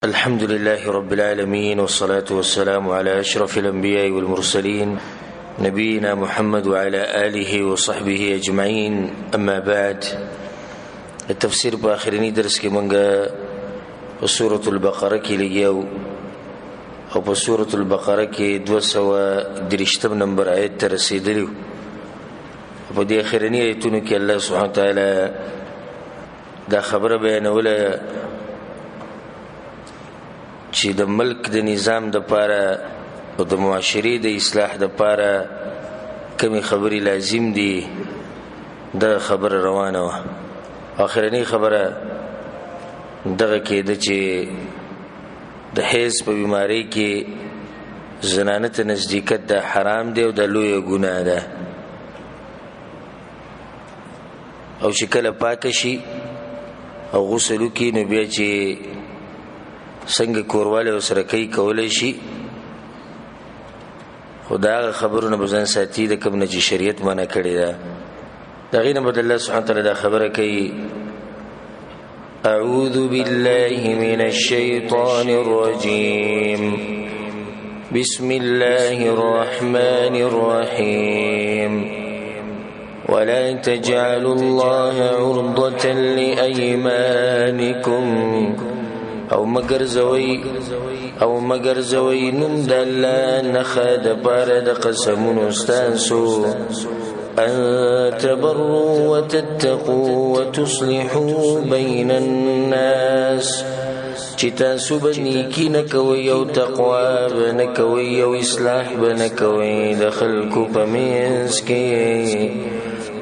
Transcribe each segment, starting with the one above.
الحمد لله رب العالمين والصلاة والسلام على أشرف الأنبياء والمرسلين نبينا محمد وعلى آله وصحبه أجمعين. أما بعد، التفسير بآخرين درس كي منغا سورة البقرة كي ليو أو سورة البقرة كي 213 نمبر آيات ترسيدلو. ودي آخرين آياتونو كي الله سبحانه وتعالى دا خبر بيانا ولا چې د ملک د نظام د پاره او د معاشري د اصلاح د پاره کمی خبري لازم دي، د خبر روانه و. اخرنی خبره دغه کې د چې د حیض په بیماری کې زنانه ته نزدېکت د حرام دی او د لوی ګناه ده، او چې کله پاک شي او غسل وکړي نو بیا چې څنګه کورواله او سره کوي کولای شي. خدای خبرونه بزن ساتي د کوم نه چې شریعت منع کړی ده. دغه نه بدل الله سبحانه تعالی دا خبره کوي: اعوذ بالله من الشیطان الرجیم بسم الله الرحمن الرحیم ولا تجعلوا الله عرضة لأيمانكم او مگر زوی نم د الله نخا د بار د قسمونو ستاسو ان تبروا وتتقوا وتصلحوا بين الناس، چې تاسو باندې کې نه کوي او تقوا نه کوي او اصلاح نه کوي د خلکو په منځ کې.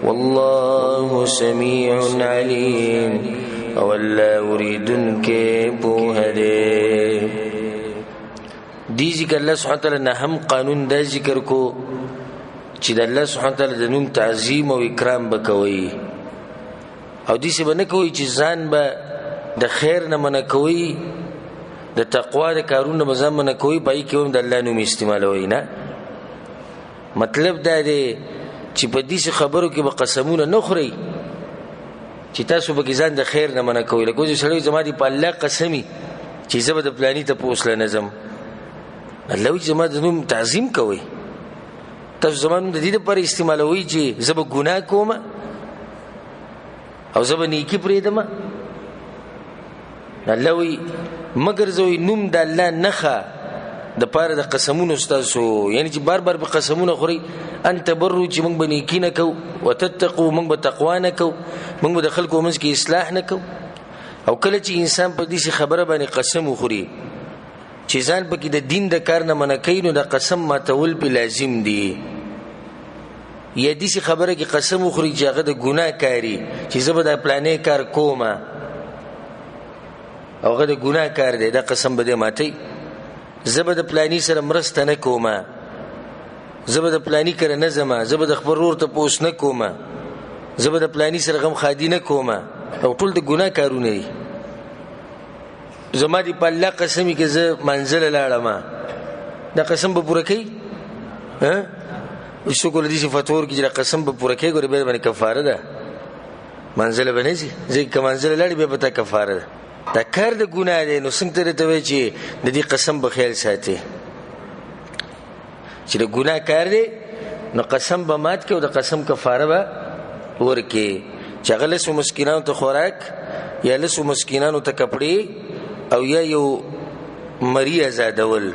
والله سميع عليم، او الله اوریدن کې په هده. دی ذکر الله سبحانه تعالی نه هم قانون دا ذکر کو چې د الله سبحانه تعالی د نوم تعظیم او اکرام وکوي، او دې څه باندې کوي چې ځان به د خیر نه منع کوي، د تقوا د کارونو به ځان منع کوي، پای کې هم د الله نوم استعمالوي نه. مطلب دا دی چې په دې خبرو کې به قسمونه نه خوري چې تاسو به ځان د خیر نه منع کوئ. لکه چې سړی زما دي په الله قسمی چې زه به د پلاني ته پوسله نظم، الله وایي زما د نوم تعظیم کوئ. تاسو زما نوم د دې لپاره استعمالوئ چې زه به ګناه کوم او زه به نیکي پرېږدم. الله وایي مګر زه وایي نوم د الله نښه د پاره د قسمونو ستاسو، یعنی چې بار بار په قسمونه خوري. ان تبروا چې موږ به نیکي نه کوو، وتتقوا موږ به تقوا نه کوو، موږ به د خلکو منځ کې اصلاح نه کوو. او کله چې انسان په دې خبره باندې قسم وخوري چې ځان پکې د دین د کار نه منع کوي، نو د قسم ماتول په لازم دي. یا دې خبره کې قسم وخوري چې هغه د ګناه کاری چې زه به د پلانې کار کوم او هغه د ګناه کار دی، دا قسم به دې ماتي. زه به د پلاني سره مرسته نه کوم، زه به د پلاني کره نه ځم، زه به د خپل ورور ته پوس نه کوم، زه به د پلاني سره غم خادي نه کوم، او ټول د ګناه کارونه دي. زما دي په الله قسمی کې زه منزل لاړم، دا قسم به پوره کوي. څو کول دي فتور کې قسم به پوره کوي، ګوره به باندې کفاره ده، منزل به نه شي ځکه منزل لاړ به پتا کفاره ده. دا کار د ګناه دی. نو څنګه ته وایي چې د دې قسم به خیال ساتي چې د ګناه کار دی، نو قسم به مات کې او د قسم کفاره به ورکې، چې هغه لسو مسکینانو ته خوراک یا لسو مسکینانو ته کپړې او یا یو مری آزادول.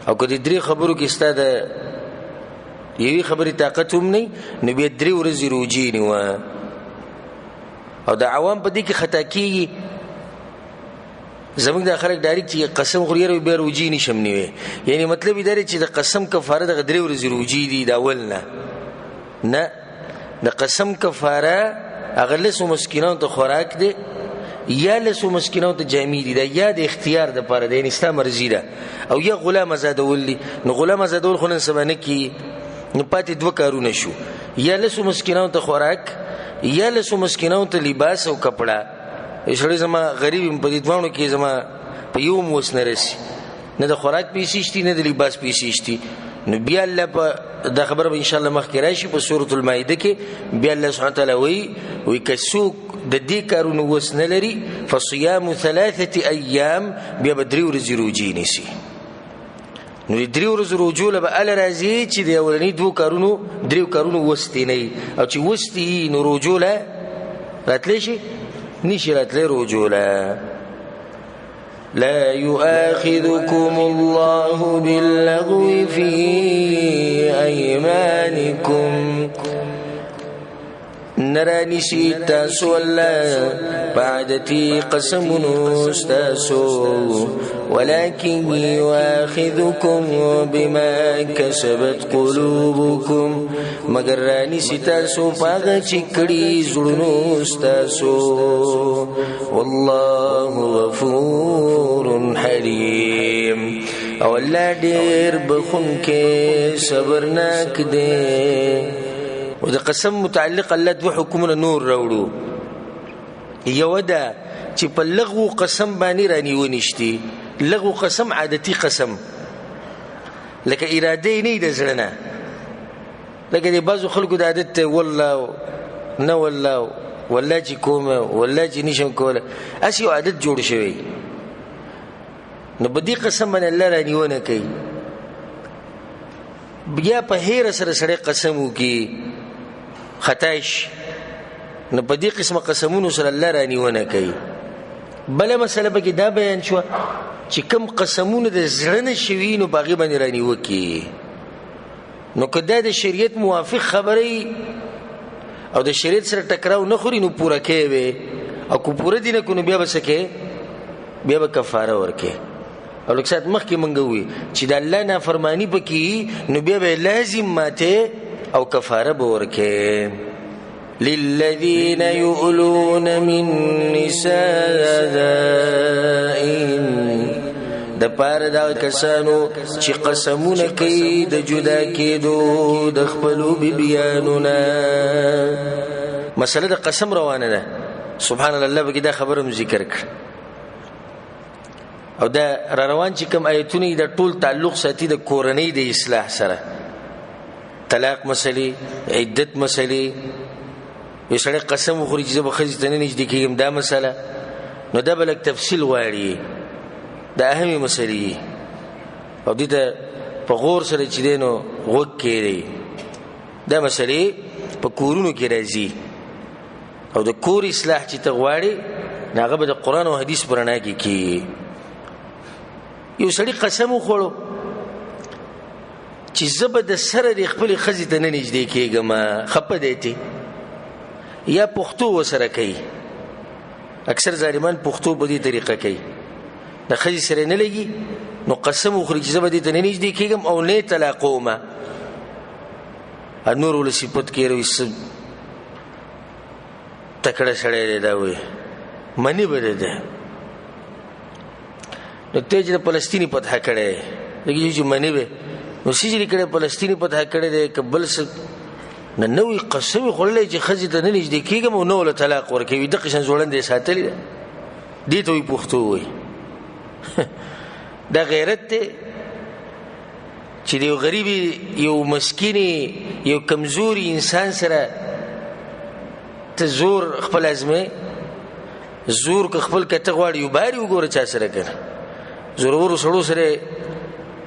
او که د درې خبرو کې ستا د یوې خبرې طاقت هم نه، نو بیا 3 ورځې روجې نیوه. او د عوام په دې کې خطا کېږي، زمونږ د خلک ډایرکټ چې قسم خوري بیا روجې نشم نیوي. یعنی مطلب دا دی چې د قسم کفاره د 3 ورځې روجې دي د اول نه. د قسم کفاره هغه لسو مسکینانو ته خوراک دی یا لسو مسکینانو ته جامې دي، دا یا د اختیار د پاره دی، یعنی ستا مرضي ده، او یا غلام آزادول دي. نو غلام آزادول خو نن سبا نه کېږي، نو پاتې 2 کارونه شو: یا لسو مسکینانو ته خوراک یا لسو مسکینانو ته لباس او کپڑا. سړی زما غریب په دې دوانو کې زما په یو موس نه رسي، نه د خوراک پیسې شتي نه د لباس پیسې شتي. نو بیا الله په دا خبره ان شاء الله مخکې راشي په سورۃ المائده کې. بیا الله سبحانه تعالی وی کڅوک د دې کارونو وس نه لري فصيام 3 أيام بیا به 3 ورځې روجې نیسي. نو 3 ورځې روجو له به اله راځي چې د اولني 2 کارونو 3 کارونو وستې نه وي او چې وستې نو روجو له راتلی شي نشي راتلی روجو له. لا يؤاخذكم الله باللغو في أيمانكم نرانی شي تاسو الله بعدتي قسمونو استاسو ولكن يؤاخذكم بما كسبت قلوبكم مگر رانی شي تاسو پاغه چکړي زړونو استاسو والله غفور حليم او الله ډېر بخونکې صبرناک دی. و د قسم متعلق الله 2 حکمونه نور راوړو. یو ده چې په لغو قسم باندې رانیونیشتي. لغو قسم عادتي قسم لکه اراده نه د زړه نه، لکه د بعضو خلکو د عادت والله نه والله والله چې کومه والله چې نشم کوله اسی یو عادت جوړ شوی. نو په دې قسم باندې الله رانیونه کوي. بیا په هیر سره سره قسم وکي خطاش نو په دې قسمه قسمونو سره الله رانیونه کوي. بل مسله به کې دا بیان شو چې کوم قسمونه د زړه نه شوي نو باغې باندې رانیوه کی. نو که دا د شریعت موافق خبرې او د شریعت سره ټکراو نه خوري نو پوره کوي او که پوره دي نه کو نو بیا به څه کوي بیا به کفاره ورکوي. او لکه ساعت مخکې مونږ ووي چې د الله نافرماني پکې نو بیا به لازم ماته او کفاره به ورکوي. للذین یؤلون من نسائهم د پاره دا کسانو چې قسمونه کوي د جدا کېدو د خپلو بیبیانو نه. مسله د قسم روانه ده. سبحان الله به کې دا خبره ذکر کړ او دا را روان چې کوم آیتونه د ټول تعلق ساتي د کورنۍ د اصلاح سره. طلاق مسلې، عدت مسلې، یو سړی قسم وخوري چې زه به ښځې ته نه نږدې کېږم دا مسله. نو دا به لږ تفصیل غواړي. دا اهمې مسلې او دې ته په غور سره چې دی نو غوږ کېږدئ. دا مسلې په کورونو کې راځي او د کور اصلاح چې ته غواړې نو هغه به د قرآن او حدیث په رڼا کې کېږي. یو سړي قسم وخوړو چې زه به د سره د خپلې ښځې ته نه نږدې کېږم خفه دی تی یا پښتو ورسره کوي. اکثر ظالمان پښتو په دې طریقه کوي د ښځې سره نه لګي نو قسم وخوري چې زه به دې ته نه نږدې کېږم او نه یې طلاقومه. نور ول صفت کې روي تکړه سړی دی دا وایي منی به ده. نو ته چې د فلسطیني فتح کړی لکه چې منی به نو سجري کړی فلسطیني فتح کړی دی که بل څه نه نوی قسم خوړلی چې ښځې ته نه نږدې کېږم او نه وله طلاق ورکوي. دغه شان ځوړند یې ساتلې ده. دې ته وایي پښتو وایي. دا غیرت دی چې د یو غریبي یو مسکیني یو کمزوري انسان سره ته زور خپل ازمې زور که خپل کته غواړي یو باري وګوره چا سره کنه زورورو سړو سره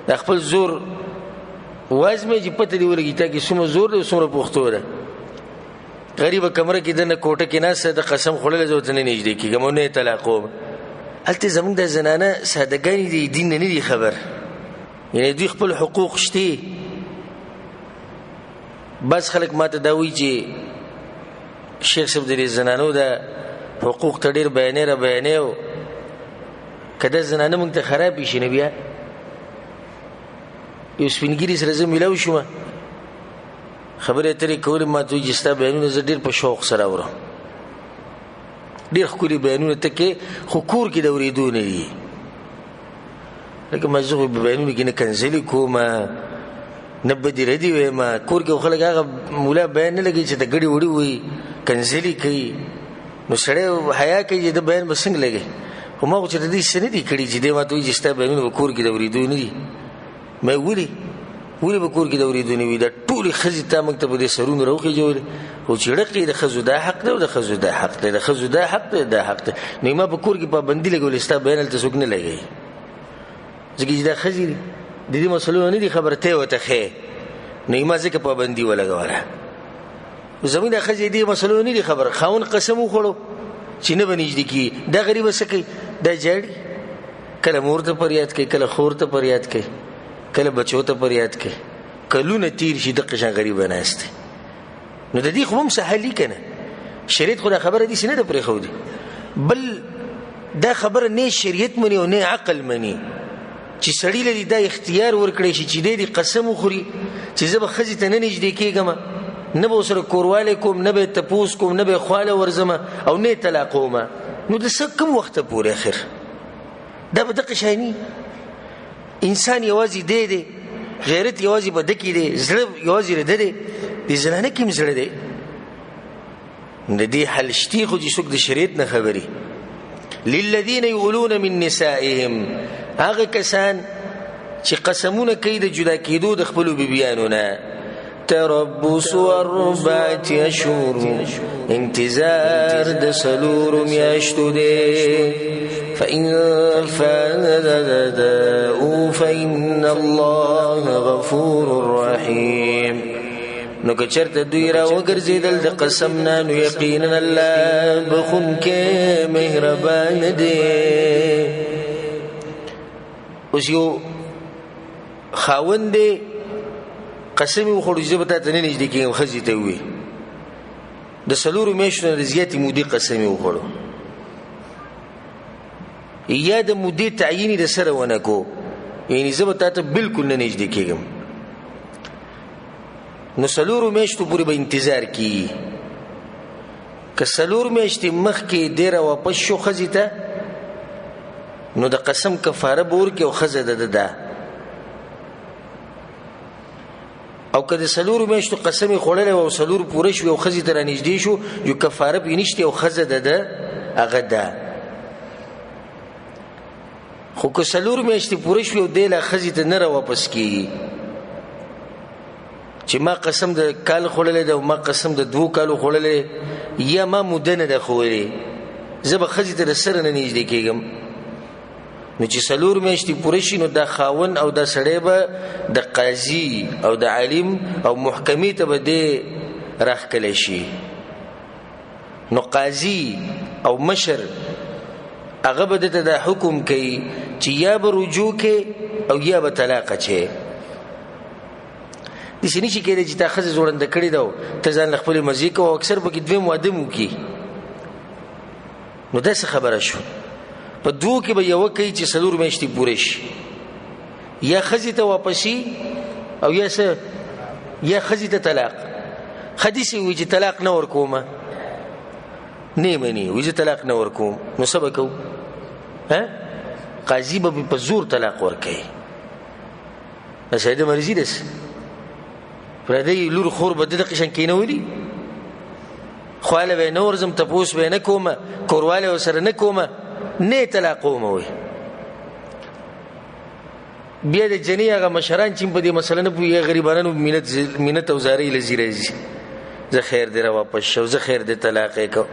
د خپل زور وازمې چې پته دی ولګي تا کې څومره زور دی څومره پښتو ده. غریبه کمره کې دنه کوټه کې ناسته د قسم خوړلی زه ورته نه نږدې کېږم او نه یې طلاقوم. هلته زموږ د زنانه سادهګانې دي دین نه دي خبر. یعنې دوی خپل حقوق شته. بعض خلک ما ته دا وایي چې شیخ صاحب د دې زنانو د حقوق ته ډېر بیانې را بیانې او که دا زنانه موږ ته خراب شي نو بیا یو سپینګیري سره زه میلاو شوم خبرې اترې کولې ما ته وایي چې ستا بیانونه زه ډېر په شوق سره اورم. ډېر ښکلي بیانونه ته کې خو کور کې د اورېدو نه دي. لکه ما زه خو بیانونه کې نه کنځلې کوم نه بدې ردې وایم. کور کې خو خلک هغه مولا بیان نه لګوي چې د ګډې وړې وایي کنځلې کوي نو سړی حیا کوي چې د بیان به څنګه لګي. خو ما خو چې د دې څه نه دي کړي چې دی ما ته وایي چې ستا بیانونه په کور کې د اورېدو نه دي. ما ولې ولې به کور کې د اورېدونې وي دا ټولې ښځې تا موږ ته په دې سرونه راوخېجولې خو چې ړقې د ښځو دا حق دی او د ښځو دا حق دی د ښځو دا حق دی دا حق دی نو ما په کور کې پابندي لګولې ستا بیان هلته څوک نه لګوي ځکه چې دا ښځې دي د دې مسلو نه دي خبر ته ورته ښې نو ما ځکه پابندي ولګوله زموږ دا ښځې دې مسلو نه دي خبر خاوند قسم وخوړو چې نه به نږدې کېږي دا غریبه څه کوي دا جاړي کله مور ته فریاد کوي کله خور ته فریاد کوي کله بچو ته فریاد کوي کلونه تیر شي دغه شان غریبه ناست نو د دې خو هم سهالي کنه شریعت خو دا خبره دي نه ده پرېښودې بل دا خبره نه شریعت مني او نه عقل مني چې سړی لري دا اختیار ورکړي شي چې دې قسم وخوري چې زه به ښځې ته نه نږدې کېږم نه به ورسره کوروالی کوم نه به یې تپوس کوم نه به یې خواله ورځم او نه یې طلاقوم نو د څه کوم وخته پورې اخر دا به دغه شاني انسان یوازې دی غیرت یوازې په ده کې دی زړه یوازې د ده دی د زنانه کې هم زړه دی د دې حل شتي خو چې څوک د شریعت نه خبري للذین یؤلون من نسائهم هغه کسان چې قسمونه کوي د جدا کېدو د خپلو بیبیانو نه تربص 4 اشهر انتظار د 4 میاشتو دی فإن فاءوا فإن الله غفور رحیم نو که چرته دوی را وګرځېدل د قسم نه نو یقینا الله بخونکی مهربان دی اوس یو خاوند دی قسم یې وخوړو چې زه به تا ته نه نږدې کېږم ښځې ته ووایي د 4 میاشتو نه د زیاتې مودې قسم یې وخوړو یا د مودې تعیین د سره ونه کو یعنې زه به تا ته بلکل نه نږدې کېږم نو 4 میاشتو پورې به انتظار کېږي که 4 میاشتې مخکې دی را واپس شو ښځې ته نو د قسم کفاره به ورکړي او ښځه د ده او که د 4 میاشتو قسم یې خوړلی او 4 پوره شوي او ښځې ته را نږدې شو یو کفاره پرې نشته او ښځه د ده هغه ده خو که 4 میاشتې پوره شوي او دی لا ښځې ته نه را واپس کېږي چې ما قسم د کال خوړلی دی او ما قسم د 2 کالو خوړلی یا ما موده نه ده ښوولې زه به ښځې ته د سره نه نږدې کېږم نو چې 4 میاشتې پوره شي نو دا خاون او دا سړی به د قاضي او د عالم او محکمې ته به دی راښکلی شي نو قاضي او مشر هغه به دته دا حکم کوي چې یا به رجوع کې او یا به طلاق اچي داسې نشي کېدی چې تا ښځه زوړنده کړې ده او ته ځان له خپلې مزې کوه او اکثر پکې دویم واده م وکړي نو داسې خبره شو په 2 کې به یوه کوي چې 4 میاشتې پوره شي یا ښځې ته واپسي او یا څه یا ښځې ته طلاق حدیث وي چې طلاق نه ورکومه نه مني وي چې طلاق نه ورکوم نو څه به کوو قاضي به په زور طلاق ورکوي سیده مرضي داسې پردی لور خور به دغه قشن کېنولي خواله به یې نه ورځم تپوس به یې نه کومه کوروالی ورسره نه کومه نه طلاقوم وي بیا د جنې هغه مشران چې په دې مسله نه پوهېږي غریبانو منت او زارۍ له ځي راځي زه خیر دی را واپس شو زه خیر دی طلاق یې کو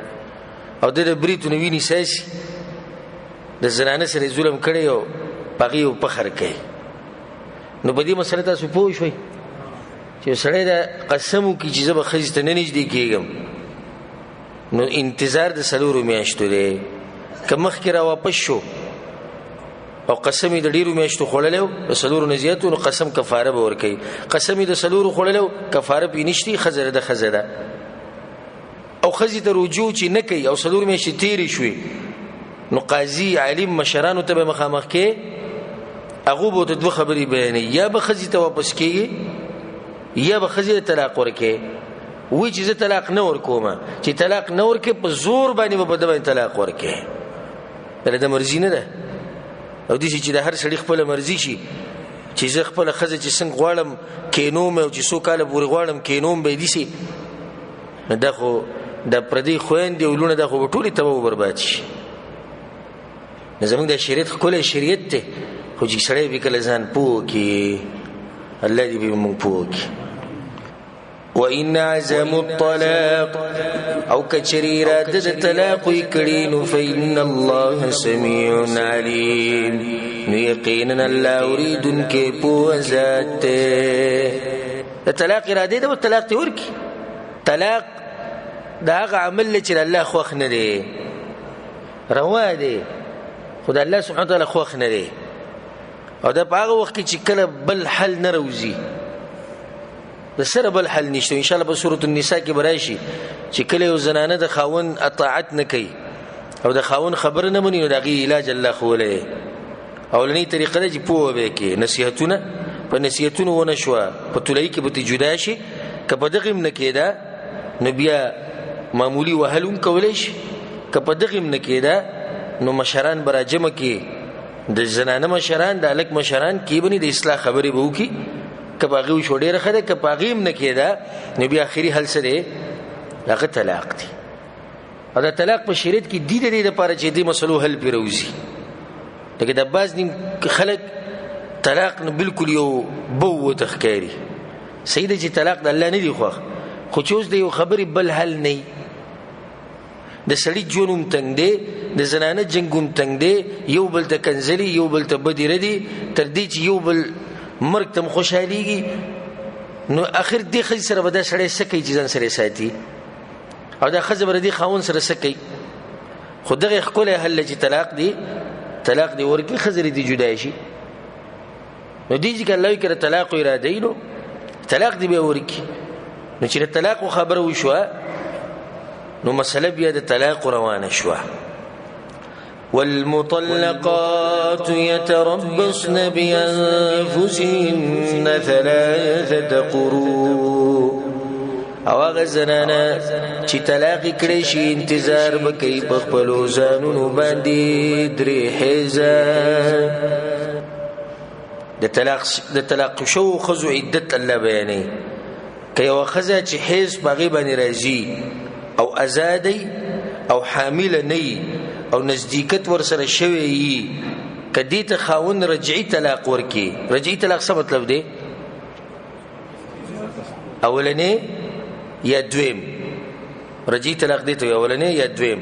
او د بریتونه ویني ساسي د زنانه سره ظلم کړی او په هغې یو فخر کوي نو په دې مسله تاسو پوه شوئ چې سړی دا قسم وکړي چې زه به ښځې ته نه نږدې کېږم نو انتظار د 4 میاشتو دی که مخکې را واپس شو او قسم یې د ډېرو میاشتو خوړلی و د 4 نه زیاتو نو قسم کفاره به ورکوي قسم یې د 4 خوړلی و کفاره پرې نشته ښځه ده ښځه ده او ښځې ته رجوع چې نه کوي او 4 میاشتې تېرې شوې نو قاضي عالم مشرانو ته به مخامخ کې هغو به ورته 2 خبرې بیانوي یا به ښځې ته واپس کېږي یا به ښځې ته طلاق ورکوي وایي چې زه طلاق نه ورکوم چې طلاق نه ورکوي په زور باندې به په ده باندې طلاق ورکوي دا د مرضي نه ده او داسې چې د هر سړي خپله مرضي شي چې زه خپله ښځه چې څنګه غواړم کینوم او چې 100 کاله پورې غواړم کینوم به یې داسې نو دا خو د پردۍ خویندې او لوڼه دا خو به ټولې تباه و برباد شي نو زموږ د شریعت ښکلی شریعت دی خو چې سړی به کله ځان پوه کړي الله دې به موږ پوه کړي. وَإِنْ عَزَمُوا الطَّلَاقَ او کچری اراده د طلاق وی کړي نو فإن الله سميع عليم نو یقینا الله اوریدونکې پوه ذات د طلاق اراده د طلاق ته ورکی. طلاق دا هغه عمل چې الله خوښ نه دی روا دی خدای الله سبحانه وتعالى خوښ نه دی او دا په هغه وخت کې چې کله بل حل نه راوځي د سره بل حل نشته. ان شاء الله په سورۃ النساء کې براشي چې کله یو زنانه د خاون اطاعت نه کوي او د خاون خبر نه مني نو دغه علاج الله خولې اولنی طریقه ده چې پوه به کې نصيحتونه په نصيحتونو ونه شو په تلای کې به جدا شي کله دغه نه کېدا نو بیا معمولی وهلون کولای شي کله دغه نه کېدا نو مشران براجمه کې د زنانه مشران د الک مشران کې بني د اصلاح خبرې به وکي کباغي شو ډیره خده کباغیم نه کېدا نو بیا اخري حل سره هغه طلاق دی. او دا طلاق په شریعت کې د دې لپاره چې دې مسلو حل پیروزي لکه د باز نیم خلک طلاق نه بالکل یو بو تخکاری سیده چې طلاق د الله نه دی خو چې اوس د یو خبرې بل حل نه د سړی جونم تنگ دی د زنانه جنگوم تنگ دی یو بل ته کنزلی یو بل ته بدی ردی تر دې چې یو بل مرګ تم خوشاليږي نو اخر دې خځې سره به دا سړی سکی چې ځان سره ساتي او دا خځه بر دې خاون سره سکی خو دغه خپل حل چې طلاق دی ورکی خځې دې جدا شي نو دې چې الله یې کړ طلاق اراده نو طلاق دې به ورکی نو چې طلاق خبره وشوه نو مسله بیا د طلاق روانه شوه. والمطلقات يتربصن بأنفسهن 3 قروء او هغه زنانه چې طلاق کړي شي انتظار وکړي په خپل ځانونو باندې 3 حیزه د طلاق شو خذو عدت الله بیانې کوي واخذه چې حیز باغي باندې راځي او ازادي او حامل نه او نزدېکت ور سره شوی یي کدی ته خاون رجعي طلاق ورکی. رجعي طلاق څه مطلب دی؟ اولنې یا دویم رجعي طلاق دی ته اولنې یا دویم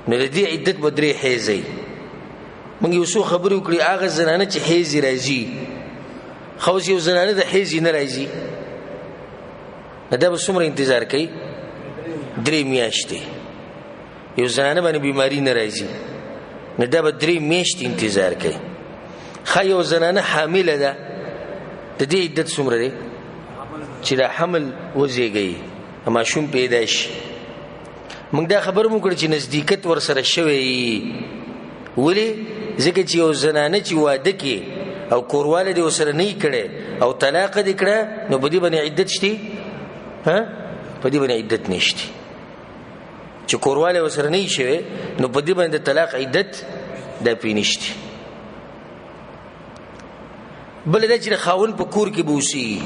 نو د دې عدت بدري حیزي موږ یو څو خبرې وکړي هغه زنانه چې حیز راځي خو یو زنانه د حیز نه راځي دا به څومره انتظار کوي 3 میاشتې یو زنانه باندې بیماری نه راځي نه دا به 3 میاشتې انتظار کوي. خا یو زنانه حامل ده د دې عدت څومره دی چې دا حمل وزيږي اما شوم پیدا شي موږ دا خبر مو کړ چې نزدېکت ور سره شوی ولی ځکه چې یو زنانه چې واده کې او کورواله دې وسره نه کړي او طلاق دې کړه نو په دې باندې عدت شتي ها په دې باندې عدت نشته چې کورواله وسره نه شي نو په دې باندې طلاق عدت د پینشتي. بل دا چې خاون په کور کې بوسي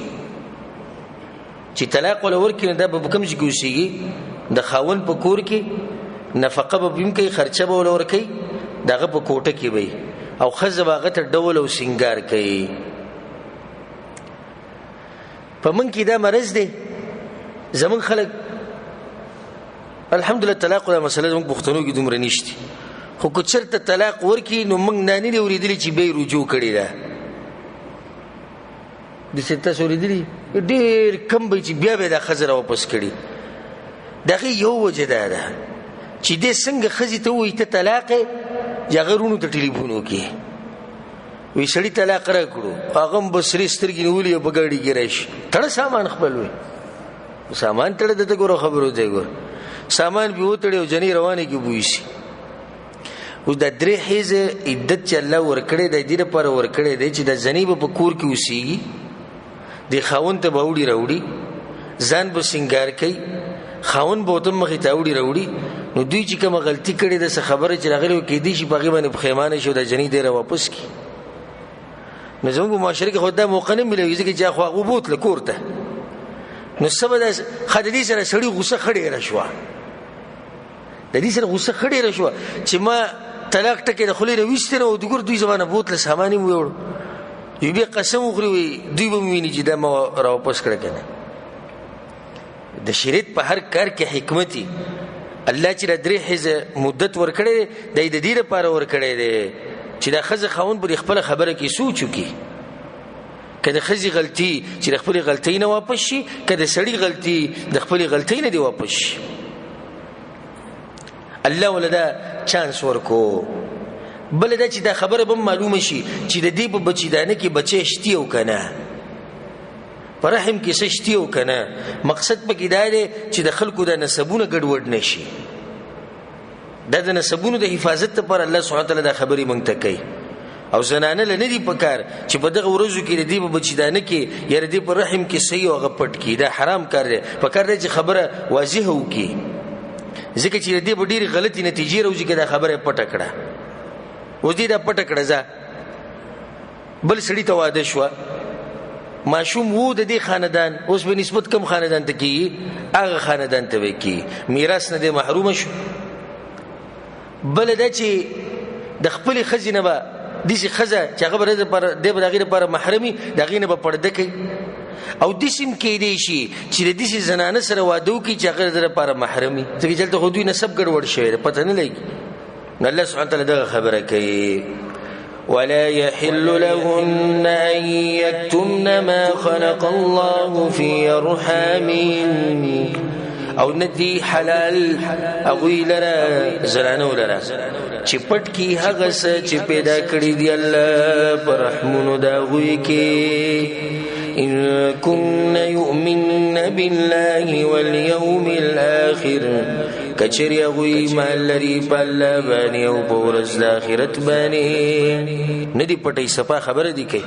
چې طلاق ولا ورکې دا به کوم ځای کې وسیږي د خاون په کور کې نفقه به بیم کوي خرچه به ولا ورکي دغه په کوټه کې وي او خزه باغه ته ډول او سنگار کوي. په من کې دا مرز دی زمون خلک الحمدلله طلاق ولا مسله زمون پښتنو کې دومره نشته خو کو چرته طلاق ورکی نو موږ نانی لري ورېدلی چې به رجوع کړي دا د ستا سورېدلی ډېر کم به چې بیا به دا خزر واپس کړي دغه یو وجه ده چې دې څنګه خزي ته وې ته طلاق یا غرونو ته ټلیفون وکي وی سړی طلاق را کړو هغه بسری سترګې نیولې په ګاډي کې راشي تړ سامان خپل وي سامان تړ دته ګورو خبرو دی ګور سامان به وتړو جنې روانه کې بوېسي او د درې حیزه عدت چې الله ورکړي د دې لپاره ورکړي دی چې د جنې په کور کې وسیږي د خاون ته باوډي راوړي ځان به سنگار کوي خاون به ته مخې ته وړي راوړي نو دوی چې کوم غلطي کړي د خبره چې راغلي کې دي چې باغې باندې خیمانه شو د جنې ډیره واپس کی نو زموږ معاشره کې خدای موقع نه ملي چې چې خو غوبوت لکورته نو سبا د خدای سره سړی غوسه خړې را شو د دې سره غوسه خړې را شو چې ما طلاق ټکي د خلې نه وښته نو دګور دوی زمانه بوت له سامانی وړ یو بیا قسم وخوري دوی به وویني چې دا ما راواپس کړه که نه. د شریعت په هر کار کې حکمتي الله چې 3 حیزه مدت ورکړی دی دا یې د دې لپاره ورکړی دی چې دا ښځه خاوند پر خپله خبره کې سوچ وکړي. که د ښځې غلطي چې د خپلې غلطۍ نه واپس شي، که د سړي غلطي د خپلې غلطۍ نه دی واپس شي. الله ولا دا چانس ورکو. بل دا چې دا خبره به معلومه شي چې د دې په بچیدانه کې بچی شتي او که نه، په رحم کې څه شتي او که نه. مقصد پکې دا دی چې د خلکو د نسبونه ګډوډ نه شي. دا د نسبونو د حفاظت لپاره الله سبحانه وتعالی دا خبرې موږ ته کوي. او زنانه له نه دي پکار چې په دغه ورځو کې د دې په بچیدانه کې یا د دې په رحم کې صحیح او هغه پټ کړي. دا حرام کار دی. پکار دی چې خبره واضحه وکړي، ځکه چې د دې په ډېرې غلطې نتیجې راوځي که دا خبره یې پټه کړه. اوس دې دا پټه کړه ځه بل سړي ته واده شوه، ماشوم وو د دې خاندان، اوس به نسبت کم خاندان ته کېږي؟ هغه خاندان ته به کېږي. میراث نه دی محرومه شو. بله دا چې د خپلې ښځې نه به داسې ښځه چې هغه به دی به د هغې لپاره محرمي، د هغې نه به پرده کوي. او داسې هم کیدی شي چې د داسې زنانه سره واده وکړي چې هغه د لپاره محرمي، ځکه چې هلته خو دوی نسب ګډوډ شوی دی، پته نه لګي. نو الله سبحانه وتعالی دغه خبره کوي: ولا يحل لهن أن يكتمن ما خلق الله في أرحامهن. او ندی حلال اغوی لرا زنانو لرا چې پټ کی هغه څه چې پیدا کړی دی الله پر رحمونو دا غوی کې. ان كن يؤمن بالله واليوم الآخر، کچری اغوی مال لري په الله باندې او په ورځ د آخرت باندې. ندی پټي صفا خبره دی کوي.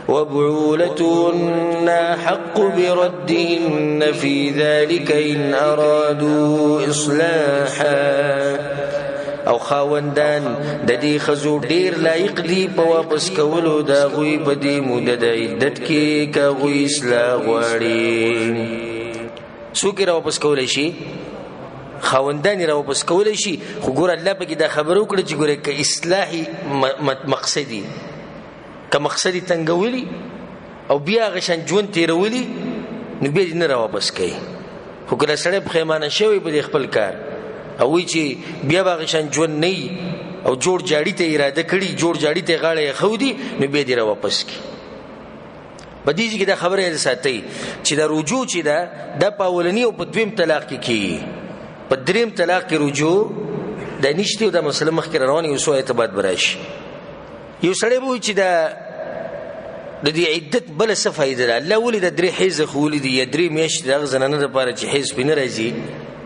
وبعولتهن حق بردهن في ذلك إن أرادوا إصلاحا. او خاوندان د دې ښځو ډېر لایق دي په واپس کولو د هغوی په دې موده د عدت کې که هغوی اصلاح غواړي. څوک یې راواپس کولی شي؟ خاوندان یې راواپس کولی شي. خو ګوره الله پکې دا خبره وکړه چې ګوره که اصلاحي مقصدي، که مقصدی تنگولی او بیا هغه شان ژوند تیرولی، نو بیا دې نه راواپس کوي. خو کله سړی پښیمانه شوی په دې خپل کار او وایي چې بیا به هغه شان ژوند نه وي او جوړ جاړي ته اراده کړي، جوړ جاړي ته غاړه یې ښودي، نو بیا دې راواپس کړي. په دې کې دا خبره یې ساتئ چې دا رجوع چې ده دا په اولني او په دویم طلاق کې کېږي. په دریم طلاق کې رجوع دا نشته او دا مسله مخکې روانه یو څو اعتبار به راشي. یو سړی به وایي چې د دې عدت بله څه فایده ده؟ الله ولې د 3 حیزه خو ولیدي یا 3 میاشتې د هغه زنانه دپاره چې حیز پرې نه راځي؟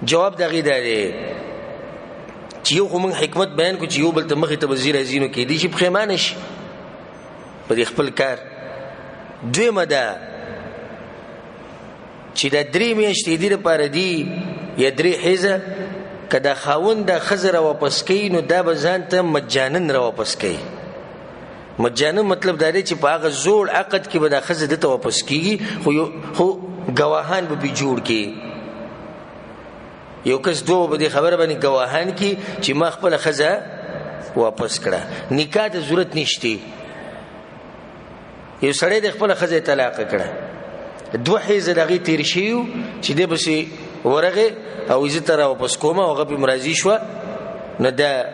جواب د هغې دا دی چې یو خو موږ حکمت بیان کړو چې یو بل ته مخې ته به ځي راځي، نو کېدی شي پښیمانه شي په دې خپل کار. دویمه ده چې دا 3 میاشتې دې دپاره دي یا 3 حیزه، که دا خاوند دا ښځه راواپس کوي نو دا به ځان ته مجانن راواپس کوي. مجانن مطلب دا دی چې په هغه زوړ عقد کې به دا ښځه دته واپس کېږي، خو ګواهان به پرې جوړ کړي. یو کس دوه به دې خبره باندې ګواهان کړي چې ما خپله ښځه واپس کړه. نکاح ته ضرورت نشته. یو سړی د خپله ښځه طلاقه کړه، 2 حیزه د هغې تېر شوي وو چې دی پسې ورغې او زه ته راواپس کومه او هغه پرې راضي شوه، نو دا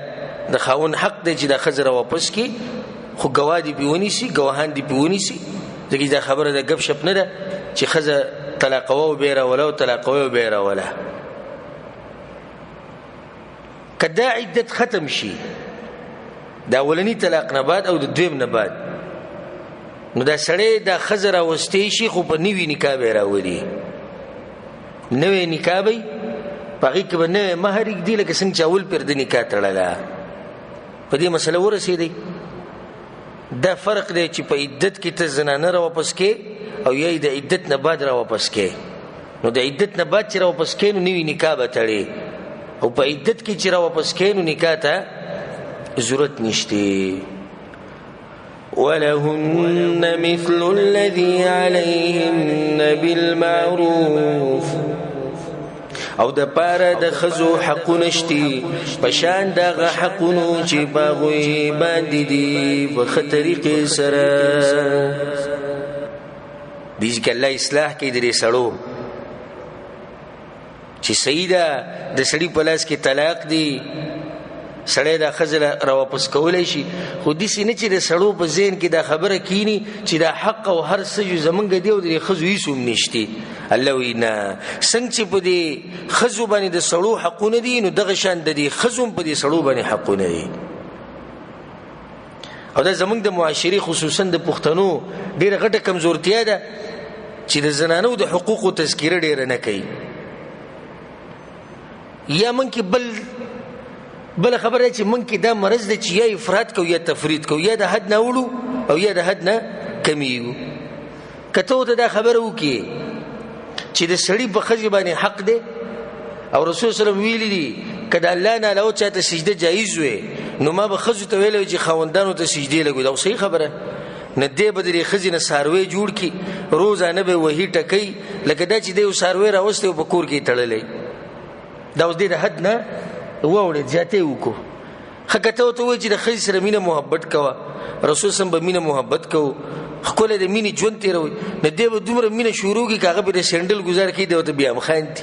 د خاوند حق دی چې دا ښځه راواپس کړي، خو ګواه دې پرې ونیسي، ګواهان دې پرې ونیسي، ځکه دا خبره د ګپ شپ نه ده چې ښځه طلاقوه او بیا یې راوله او طلاقوه او بیا یې راوله. که دا عدت ختم شي د اولني طلاق نه بعد او د دویم نه بعد، نو دا سړی دا ښځه راوستی شي، خو په نوي نکاح به یې راولي. نوی نکاح به یې په هغې کې به نوی مهر ږدي لکه څنګه چې اول پرې د نکاح تړله. په دې مسله ورسېدی. دا فرق دی چې په عدت کې ته زنانه راواپس کې او یا د عدت نه بعد راواپس کې. نو د عدت نه بعد چې راواپس کې نو نوي نکاح به تړې، او په عدت کې چې راواپس کې نو نکاح ته ضرورت نشته. ولهن مثل الذي عليهن بالمعروف. او د پاره د خزو حقونه شتي پشان دغه حقونو چې باغوي باندې دي په طریقې سره دیږي الله اصلاح کوي د سړو چې سیدا د سړي په لاس کې طلاق دی سړی دا خزله را واپس کولی شي خو داسې نه چې د سړو په ذهن کې دا خبره کینی چې دا حق او هر څه زمونږ دی او د ښځو هېڅ هم نشتي الله وایي نه څنګه چې په دې ښځو باندې د سړو حقونه دي نو دغه شان د دې ښځو هم په دې سړو باندې حقونه دي او دا زمونږ د معاشرې خصوصا د پښتنو ډېره غټه کمزورتیا ده چې د زنانو د حقوقو تذکیره ډېره نه کوي یا من کې بل خبره چې من کې دا مرض دی چې یا افراط کو یا تفرید کو یا د حد نه وړو او یا د حد نه کمیږو کته ته دا خبره وکي چې د سړي په ښځې باندې حق دی او رسول صلی الله علیه وسلم ویلي دي کله الله نه له چاته سجده جایز وي نو ما به ښځو ته ویل چې خاوندانو ته سجدي لګوي دا صحیح خبره نه دی به د ښځې نه ساروی جوړ کی روزانه به وਹੀ ټکي لکه دا چې دی ساروی راوستي په کور کې تړلې دا اوس دې د حد نه ووړې زیاتې وکړو حقیقت ته وایي چې د ښځې سره مینه محبت کوه رسول سم به مینه محبت کوو ښکلی د مینې ژوند تېروي نه دی به دومره مینه شروع کړي که هغه به د سینډل ګزار کړي دی ورته بیا هم خاندي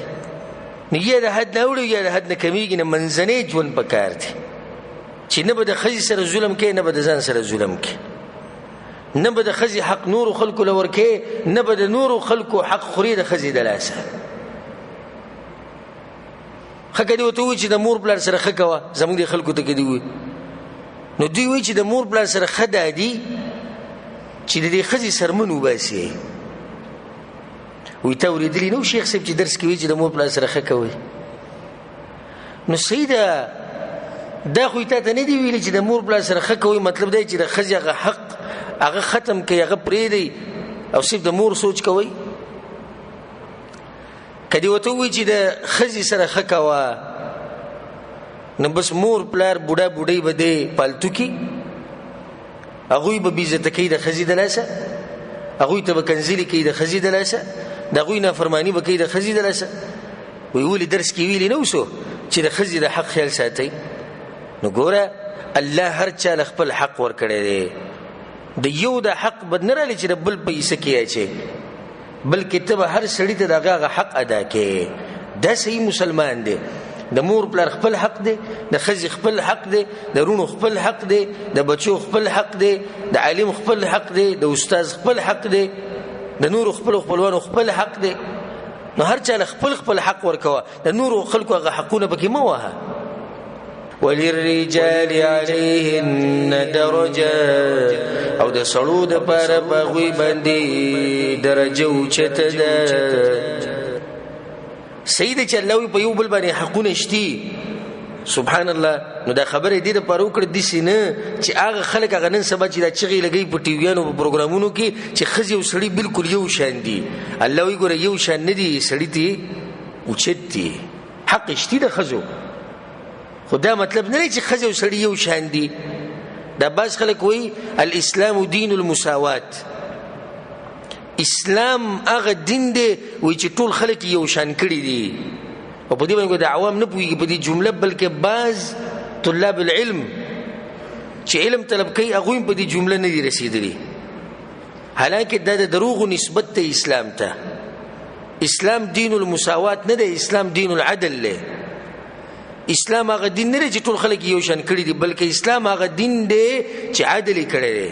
نو یا د حد نه وړي یا د حد نه کمیږي نه منځنی ژوند پکار دی چې نه به د ښځې سره ظلم کوي نه به د ځان سره ظلم کوي نه به د ښځې حق نورو خلکو له ورکوي نه به د نورو خلکو حق خوري د ښځې د لاسه خکه دی ورته وایي چې د مور پلار سره ښه کوه زموږ د خلکو ته که دی وایي نو دوی وایي چې د مور پلار سره ښه دا دي چې د دې ښځې سرمن وباسي وایي تا اورېدلي نه و شیخ صاحب چې درس کې وایي چې د مور پلار سره ښه کوئ نو صحیح ده دا خو تا ته نه دي ویلي چې د مور پلار سره ښه کوئ مطلب دی چې د ښځې هغه حق هغه ختم کوي هغه پرېږدئ او صرف د مور سوچ کوئ که دې ورته ووایي چې د ښځې سره ښه کوه نو بس مور پلار بوډا بوډۍ به دی پالتو کي هغوی به بېعزته کوي د ښځې د لاسه هغوی ته به کنځلې کوي د ښځې د لاسه د هغوی نافرماني به کوي د ښځې د لاسه وایي ولې درس کې ویلي نه اوسو چې د ښځې د حق خیال ساتئ نو ګوره الله هر چا له خپل حق ورکړی دی د یو د حق بد نه رالی چې د بل په حصه کې اچې بلکې ته به هر سړي ته د هغه حق ادا کوې دا صحیح مسلمان دی د مور پلار خپل حق دی د ښځې خپل حق دی د رونو خپل حق دی د بچو خپل حق دی د عالم خپل حق دی د استاد خپل حق دی د نورو خپلوانو خپل حق دی نو هر چا له خپل حق ورکوه د نورو خلکو هغه حقونه پکې مه وهه وللرجال عليهن درجات او د سړو د پاره په هغوی باندې درجه اوچته ده صحیح ده چې الله وایي په یو بل باندې حقونه شتي سبحان الله نو دا خبره دې دپاره وکړه داسې نه چې هغه خلک هغه نن سبا چې دا چغې لګوي په ټیویانو په پروګرامونو کې چې ښځې او سړي بلکل یو شان دي الله وایي ګوره یو شان نه دي سړي ته اوچت دي حق شتي د ښځو خو دا مطلب نه دی چې ښځې او سړي یو شان دي دا بعض خلک وایي الاسلام دین المساوات اسلام هغه دین دی وایي چې ټول خلک یو شان کړي دي او په دې باندې د عوام نه پوهېږي په دې جمله بلکې بعض طلاب العلم چې علم طلب کوي هغوی په دې جمله نه دي رسېدلي حالانکه دا د دروغو نسبت ته اسلام ته اسلام دین المساوات نه دی اسلام دین العدل دی اسلام هغه دین نه دی چې ټول خلک یو شان کړي دي بلکې اسلام هغه دین دی چې عدل یې کړی دی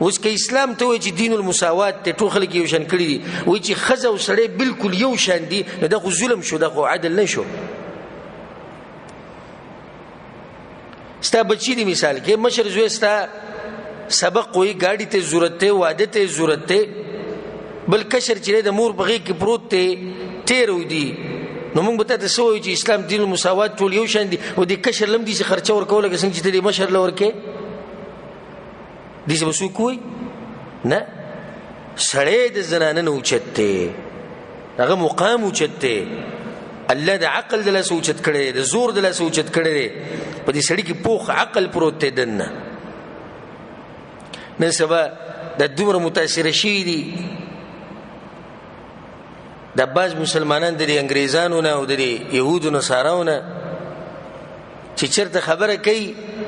اوس که اسلام ته وایي چې دین المساوات ته ټول خلک یو شان کړي دي وایي چې ښځه او سړی بلکل یو شان دي نو دا خو ظلم شو دا خو عدل نه شو ستا بچی دی مثال کې مشر زوی ستا سبق وایي ګاډي ته ضرورت دی واده ته ضرورت دی بل کشر چې د مور په غېږ کې پروت دی تېر ودي نو موږ به تاته څه وایو چې اسلام دین المساوات ټول یو شان دي او دې کشر له هم داسې خرچه ورکوه لکه څنګه چې ته دې مشر له ورکې داسې به څوک وایي نه سړی د زنانه نه اوچت دی هغه مقام اوچت دی الله د عقل د لاسه اوچت کړی دی د زور د لاسه اوچت کړی دی په دې سړي کې پوخ عقل پروت دی دننه نن سبا دا دومره متاثره شوي دي د بعض مسلمانان د انګریزانو نه او د يهودو نصاراو نه چې چرته خبره کوي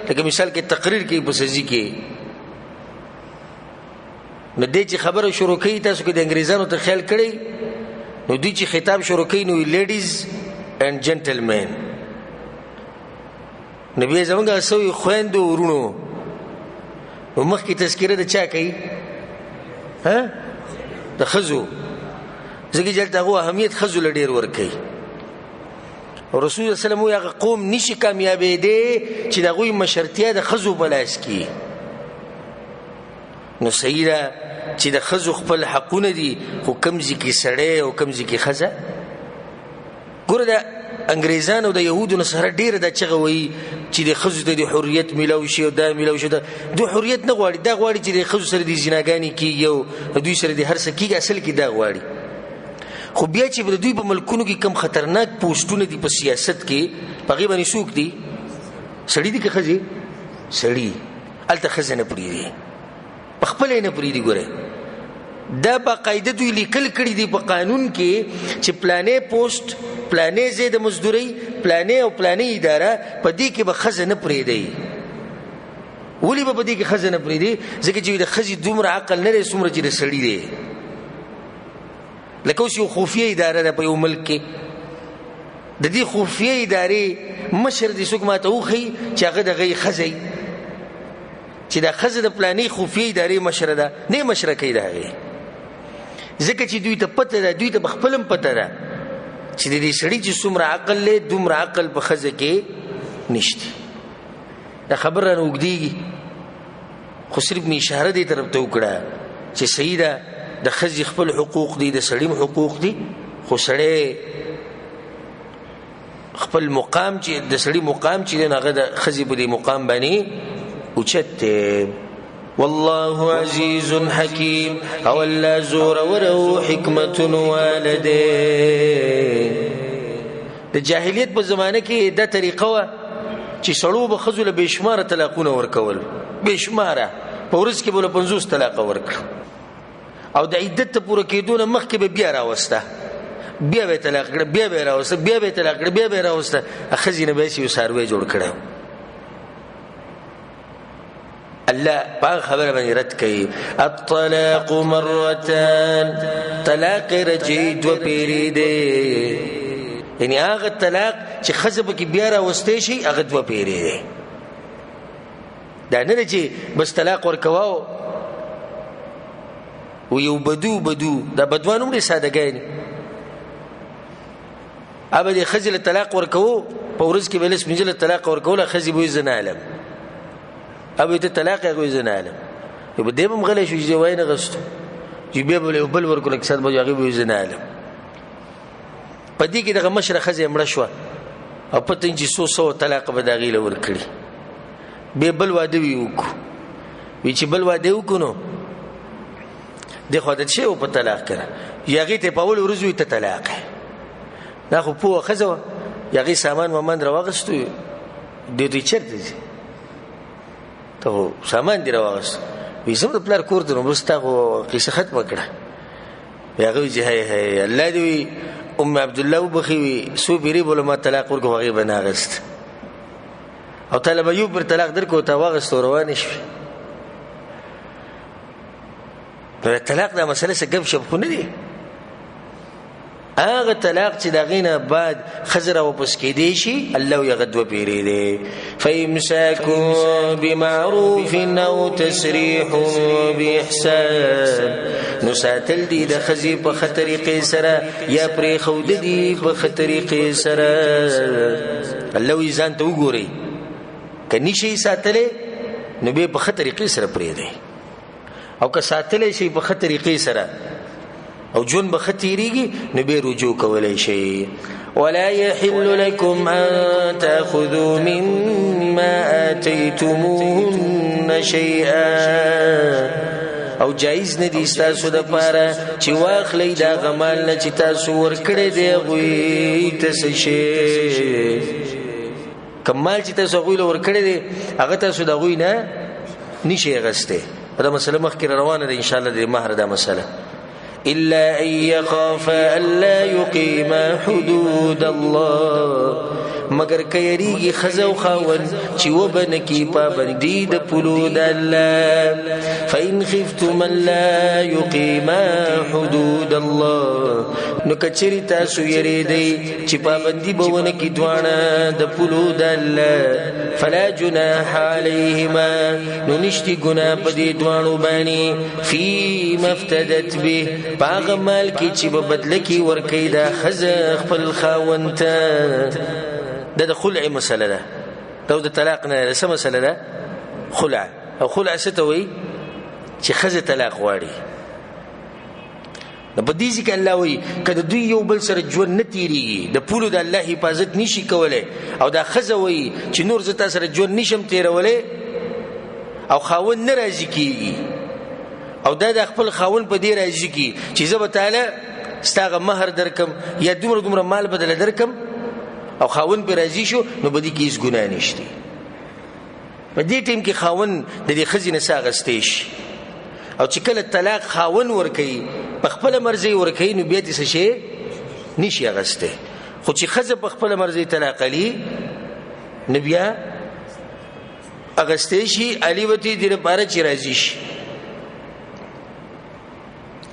لکه مثال کې تقریر کوي په سزي کې نو دې چې خبره شروع کوي تاسو کې د انګریزانو ته خیال کړئ نو دې چې خطاب شروع کوي نو لیډیز اینڈ جنټلمن نبی زمونږه سوې خويندو ورونو نو مخکې تذکره د چا کوي ها د خزو ځکه چې دغه اهمیت خزو لډیر ور کوي رسول الله صلی الله علیه وسلم قوم نشي کامیابې دي چې دغه مشرتیا د خزو بلاس کی نو سیدا چې د خزو خپل حقونه دي خو کمزې کې سړی او کمزې کې خزه ګوره د انګریزانو د يهودو سره ډیر د چغه وي چې د خزو د حریت ملو شي او د ملو شي د حریت نه غواړي دا غواړي چې د خزو سره د زناګانی کې یو دوی سره د هر څه کې اصل کې دا غواړي خو بیا چې د دوی په ملکونو کې کم خطرناک پوسټونه دي په سیاست کې پغې باندې څوک دي سړی دي که خزي سړی الته خزنه پری دي په خپل نه پری دي ګوره دا باقاعده دوی لیکل کړي دي په قانون کې چې پلانې پوسټ پلانې زید مزدوري پلانې او پلانې اداره په دې کې به خزنه پری دي ولی به په دې کې خزنه پری دي ځکه چې د خزي دومره عقل نه لري څومره چې د سړی دی لکه اوس یو خفیه اداره ده په یو ملک کې د دې خفیه ادارې مشر دې څوک ماته وخی چې هغه دغه خزي چې دا خزه د پلانې خفیه ادارې مشر ده نه مشر کوي دا هغه ځکه چې دوی ته پته ده دوی ته خپلم پته ده چې دې سړی چې څومره عقل له دومره عقل په خزه کې نشته دا خبره نه وګديږي خو صرف می اشاره دې طرف ته وکړه چې سیدا د خزي خپل حقوق دي د سړی حقوق دي خو سړی خپل مقام چې د سړی مقام چې هغه د خزي په دې مقام باندې اوچته والله عزيز حكيم او لا زور وله حکمت والده د جاهلیت په زمانه کې دا طریقه و چې سړو به خزو له بشماره طلاقونه ورکول بشماره په ورځ کې بوله 50 طلاق ورکړ او د عدت ته پوره کېدون مخکې به بیا راوسته بیا به طلاق کړ بیا به راوسته بیا به طلاق کړ بیا به راوسته خزینه به شي ساروي جوړ کړو الله په خبره باندې رد کوي الطلاق مرتان طلاق رجعي دو پیری دی یعنی هغه طلاق چې خزبه کې بیا راوستې شي هغه دو پیری دی دا نه چې بس طلاق ورکواو و یو بدو دا بدوانو لري سادهګانی ابد خزل طلاق ورکو په ورځ کې بلس منځله طلاق ورکول خزي بو زنا علم ابو ته طلاق غوي زنا علم یو دې بم غلې شو چې وای نه غستو چې به بل ورکول اکثر به هغه بو زنا علم پدې کې دغه مشره خزي مړ شو او پته چې سو طلاق به دا غیله ورکړي به بل واده وی چې بل واده وکونو د خو د شی په طلاق کړه یغې ته په اول ورځو ته طلاق دا خو په خزو یغې سامان ومن راوغستو د دې چرته ته سامان دی راوغست وې زم د پلار کور ته نو مستغو قصه ختمه کړه یغې چې هي الله دې ام عبد الله وبخي سو بیری بوله ما طلاق ورکو هغه بناغست او طالب ایوب پر طلاق درکو ته واغست روان شي طلاق دا مسله څه غب شپ خو نه دي هغه طلاق چې دا غینه بعد خزر او پس کې دی شي الله یغدو پیری دی فیمساکو بمعروف او تسریح باحسان نو ساتل دی د خزی په خطرې سره یا پرې خود دی په خطرې سره الله یزان ته وګوري کني شي ساتلې نو به په خطرې سره پرې دی او که ساتلې شي په خطرې سره او جون بختيريږي نبي رجوع کولای شي ولا يحل لكم ان تاخذوا مما اتيتموهن شيئا او جایز نه دي تاسو د پاره چې واخلې دا غمال نه چې تاسو ورکړې دی غوي تاسو شي کمال چې تاسو غوي ورکړې دی هغه تاسو د غوي نه نشي غسته دا مسله مخکې روانه ده ان شاء الله د مہر دا مسله إلا أن يخاف ألا يقيم حدود الله مگر کيریږي خزو خاون چې وبنکی پابندی د پلود الله فإن خفتم ألا يقيم حدود الله نو کچری تاسو یریدئ چې پابندی بونکی دوانه د پلود الله فلا جناح عليهما نو نشتی گناه پدې دوانو باندې فيما افتدت به باغ مال کی چې په بدل کې ورکی دا خزه خپل خاون ته د خلع مسله ده دا د طلاق نه څه مسله ده خلع او خلع څه ته وایي چې خزه طلاق غواړي د بدیزي کې الله وایي کله دوی یو بل سره ژوند نه تیریږي د پولو د الله حفاظت نشي کولای او دا خزه وایي چې نور زه تاسو سره ژوند نشم تیرولای او خاون ناراضي کیږي او دا د خپل خاون په دې راضي کی چې زه به تعالی ستاغه مہر درکم یا دومره مال بدل درکم او خاون په راضي شو نو بدی کې هیڅ ګناه نشته په دې ټیم کې خاون د دې خزینه ساغستېش او چې کله طلاق خاون ورکي په خپل مرزي ورکي نو بیا دې څه شي نشي غسته خو چې خزه په خپل مرزي طلاق علي نو بیا اغستېشي علي وتی دې لپاره چې راضي شي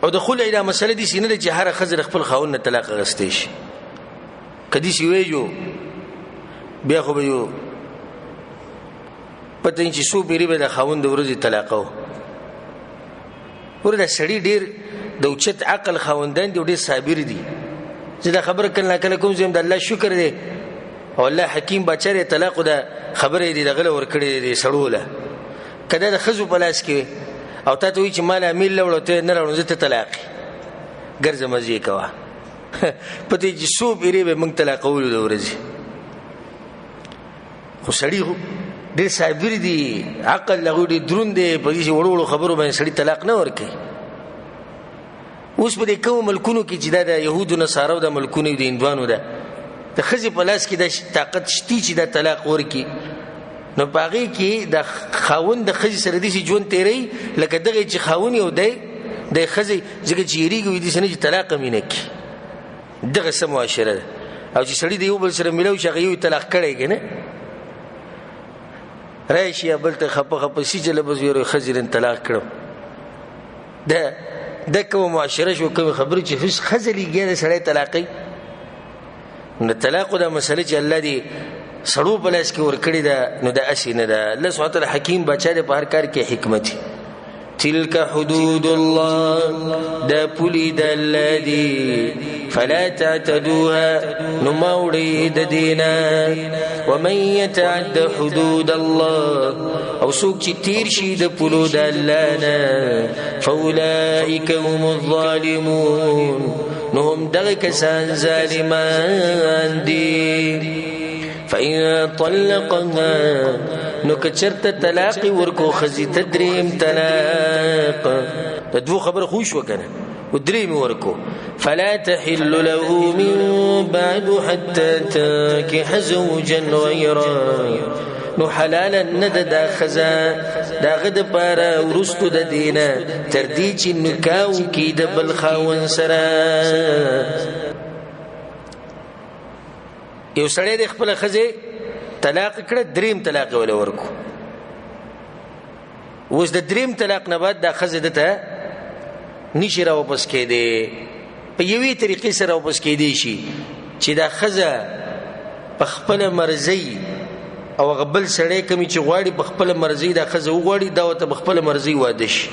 او د خلع الى مسله دي سینه چې هر خزر خپل خاون نه طلاق غستېشي کدي سی ویجو بیا خو به یو پته چې سو پیری به د خاون د ورځې طلاقو ورته سړی ډیر د اوچت عقل خاوندان دی ډیر صابر دي چې دا خبره کله کله کوم زم د الله شکر دی او الله حکیم بچره طلاق د خبره دی دغه ور کړی دی سړوله کله د خزو په لاس کې او ته وی چې مال امیل لوړ ته نه راوځي ته طلاق ګرځه مزي کوا پته چې سو پیری به موږ طلاق ولو د ورځې خو سړی ډېر صابر دي عقل له دې دروند دی په دې وړوړو خبرو باندې سړی طلاق نه ورکي اوس په کوم ملکونو کې چې د يهودو نصارو د ملکونو د هندوانو ده د خزي په لاس کې د طاقت شتي چې د طلاق ورکي نو باغی کې د خاون د خزي سره د ژوند تیری لکه دغه چې خاون یو دی د خزي ځکه چې یریږي د سنې طلاق مینه کی دغه سم معاشره او چې سړی دی یو بل سره ملو شغه یو طلاق کړي کنه راشي بل ته خپه سیجل بس یو خزرن طلاق کړو د کوم معاشره شو کوم خبرې چې هیڅ خزلي ګره سړی طلاقي نو طلاق د مسله چې الله دی سړو بلاس کې ور کړی دا نو د اسینه ده الله سبحانه وتعالى حکیم بچا د په هر کار کې حکمت تلك حدود الله دا پولی د الذي فلا تعتدوها نمورد دينا ومن يتعد حدود الله او سوق چې تیر شي د پلو د الله نه فاولئك هم الظالمون نهم دغه کسان ظالمان دي فإن طلقها نو کچرت طلاق ورکو خزي تدریم طلاق د دو خبر خوش وکنه ودریم ورکو فلا تحل له من بعد حتى تنكح زوجا غيره نو حلالا ند دا خزا دا غد پارا ورستو د دینه تر دې چې نکاو کې د بل خاون سره یو سړی د خپل خزه طلاق کړه دریم طلاق ولا ورکو اوس د دریم طلاق نه بعد د خزه دته نشي را واپس کېده په یوې طریقې سره واپس کېدی شي چې دا خزه په خپل مرزي او غبل سړی کمی چې غواړي په خپل مرزي دا خزه وغواړي دا ته په خپل مرزي واده شي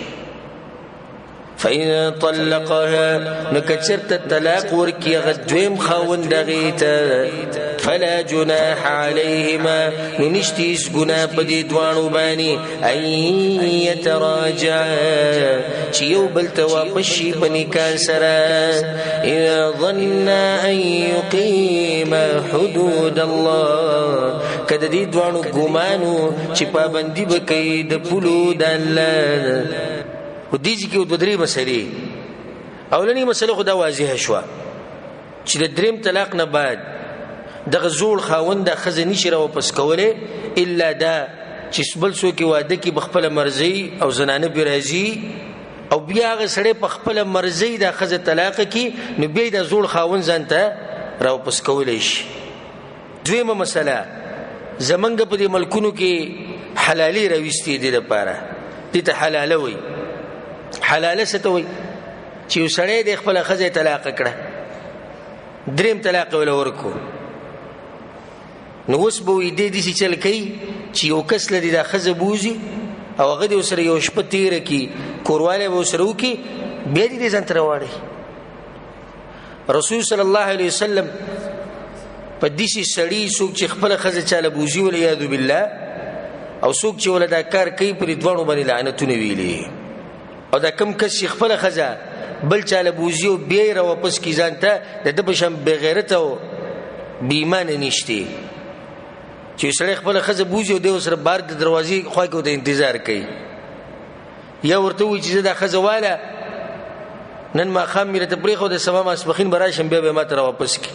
فإن طلقها نكچرت الطلاق ورکی غدویم خاون دغیتا فلا جناح عليهما نشتیس گناه پدی دوانو بانی ان يتراجعا چیو بلتوا پشی پنکان سرا ان ظن ان يقيم حدود الله کده دی دوانو گمانو چی پابندی بکی د پلو د الله و دیږي کې د درې مسلې اولنی مسله خدا واضحه شو چې د دریم طلاق نه بعد د غزول خاوند د خزنی شره واپس کوله الا دا چې بل سو کې واده کې بخپل مرزي او زنانه برازي او بیا هغه سړی په خپل مرزي د ښځه طلاق کی نو بیا د زوړ خاوند ځان ته راوپس کولی شي. دویمه مسله زمونږ په دې ملکونو کې حلالي راوستې دي لپاره دې ته حلاله وي. حلاله څه ته وي؟ چې یو سړی د خپل ښځه طلاق کړه دریم طلاق ولا ورکو نو اوس به وي دې داسې چل کوي چې یو کس لري د ښځه بوځي او هغه دې ورسره یو شپه تېره کړي کوروالی به ورسره وکړي بیا دې ځان ته راواړي. رسول صلی الله علیه وسلم په داسې سړي څوک چې خپله ښځه چاله بوځي والعیاذ بالله او څوک چې ولا دا کار کوي پرې دواړو باندې لعنتونه ویلي او دا کم کس چې خپله ښځه بل چاله بوځي او بیا یې راواپس کړي ځان ته د ده په شان بېغیرته او بې ایمانه نشتی چې یو سړی خپله ښځه بوځي او دی ورسره بار د دروازې خوا کې ورته انتظار کوي یا ورته وایي چې زه دا ښځه واله نن ماښام مې راته پرېښوده سبا ماسپښین به راشم بیا به یې ما ته راواپس کړي.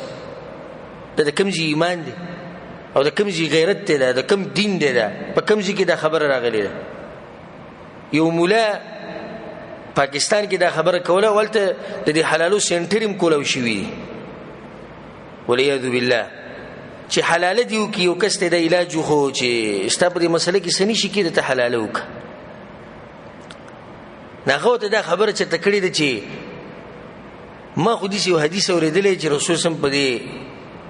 دا د کوم ځای ایمان دی او د کوم ځای غیرت دی د کوم دین دی په کوم ځای کې دا خبره راغلې ده. یو مولا پاکستان کې دا خبره کوله ولته د دې حلالو سینټر هم کولاو شوي دي والعیاذ بالله چې حلاله دي وکړي یو کس ته د علاج وخو چې ستا په دې مسله کې څه نشي کېدی ته حلاله وکړه. هغه ته دا خبره چېرته کړې ده چې ما خو داسې یو حدیث اورېدلی چې رسول صم په دې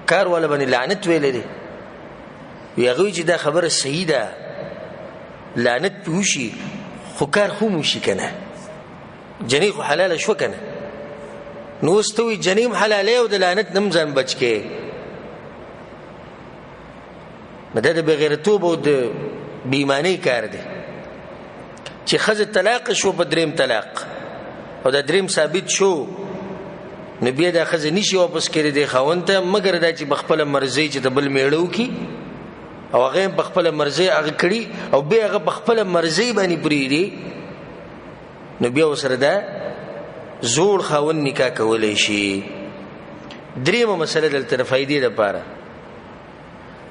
کار والا باندې لعنت ویلی دی وی هغه چې دا خبره صحیح ده لعنت پې وشي خو کار خو م وشي که نه جنۍ خو حلاله شوه که نه نو اوس ته وایي جنۍ هم حلالۍ او د لعنت نه هم ځان بچ کې نو دا د بېغیرتوب او د بېایمانۍ کار دی چې ښځه طلاق شو په دریم طلاق او دا دریم ثابت شو نو بیا دا ښځه نشي واپس کړی دی خاوند ته مګر دا چې په خپله مرضۍ چې د بل میړه وکړي او هغه هم په خپله مرضۍ هغه کړي او بیا هغه په خپله مرضۍ باندې پرېږدي نو بیا ورسره دا زوړ خاوند نکاح کولی شي. دریمه مسله دلته د فایدې لپاره